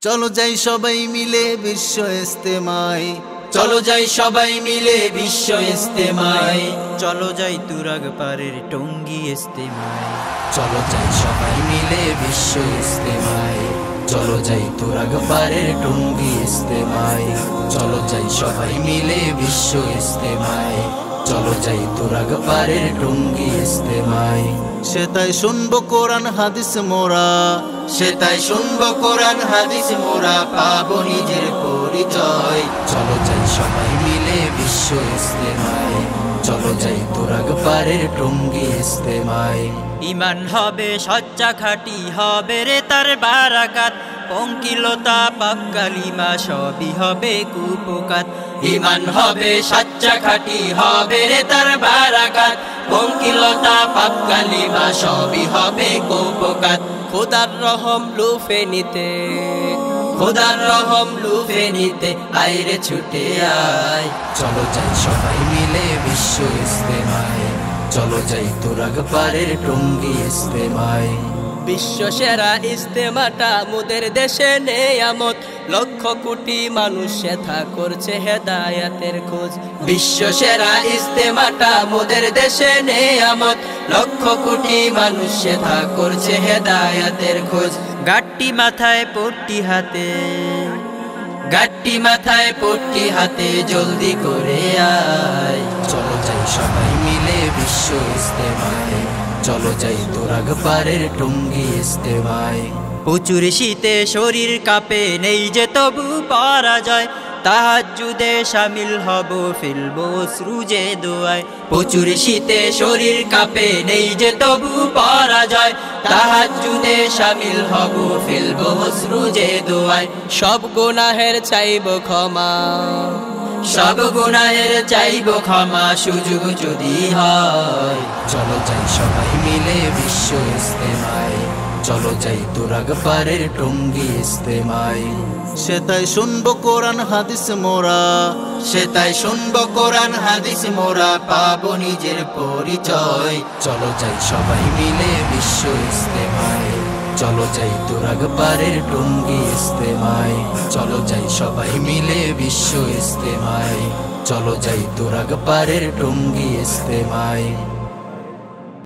চলো যাই সবাই মিলে বিশ্ব ইস্তেমায়, চলো যাই সবাই মিলে বিশ্ব ইস্তেমায়, চলো যাই তুরাগ পারের টঙ্গী ইস্তেমায়, চলো যাই সবাই মিলে বিশ্ব ইস্তেমায়, চলো যাই তুরাগ পারের টঙ্গী ইস্তেমায়, চলো যাই সবাই মিলে বিশ্ব ইস্তেমায়, চলো যাই তুরাগ পারের টঙ্গী ইস্তেমায়। সেটাই শুনবো কোরআন হাদিস মোরা, সেটাই শুনবো কোরআন হাদিস মোরা, পাবো নিজের পরিচয়। চলো যাই সবাই মিলে বিশ্ব ইস্তেমায়, চলো যাই তুরাগ পারের টঙ্গী ইস্তেমায়। ইমান হবে সচ্চা খাঁটি, হবে রে তার বারাকাত, পঙ্কিলতা পাপ কালিমা সবই হবে কুপকাত। ইমান হবে সচ্চা খাঁটি, হবে রে তার বারাকাত, পঙ্কিলতা পাপ কালিমা সবই হবে কুপকাত। খোদার রহম লুফে নিতে, খোদার রহম লুফে নিতে আইরে ছুটে আয়। চলো যাই সবাই মিলে বিশ্ব ইস্তেমায়, চলো যাই তুরাগ পারের টঙ্গী ইস্তেমায়। বিশ্ব সেরা ইস্তেমাটা মোদের দেশে নেয়ামত, লক্ষ কোটি মানুষ সেথা করছে হেদায়াতের খোঁজ। বিশ্ব সেরা ইস্তেমাটা মোদের দেশে নেয়ামত, লক্ষ কোটি মানুষ সেথা করছে হেদায়াতের খোঁজ। গাট্টি মাথায় পট্টি হাতে, গাট্টি মাথায় পট্টি হাতে জলদি করে আয়। চলো যাই সবাই মিলে বিশ্ব ইস্তেমায়, চলো যাই তুরাগ পারের টঙ্গী ইস্তেমায়। প্রচুর শীতে শরীর কাঁপে, নেই যে তবু পরাজয়, তাহাজ্জুদে শামিল হব ফেলবো অশ্রু যে দোয়ায়। প্রচুর শীতে শরীর কাঁপে, নেই যে তবু পরাজয়, তাহাজ্জুদে শামিল হব ফেলবো অশ্রু যে দোয়ায়। সব গুনাহের চাইব ক্ষমা, সব গুনাহের চাইব ক্ষমা, সুযোগ যদি হয়। চলো যাই সবাই মিলে বিশ্ব ইস্তেমায়, চলো যাই তুরাগ পারের টঙ্গী ইস্তেমায়। সেটাই শুনবো কোরআন হাদিস মোরা, সেটাই শুনবো কোরআন হাদিস মোরা, পাবো নিজের পরিচয়। চলো যাই সবাই মিলে বিশ্ব ইস্তেমায়, চলো যাই তুরাগ পারের টঙ্গী ইস্তেমায়, চলো যাই সবাই মিলে বিশ্ব ইস্তেমায়, চলো যাই তুরাগ পারের টঙ্গী ইস্তেমায়।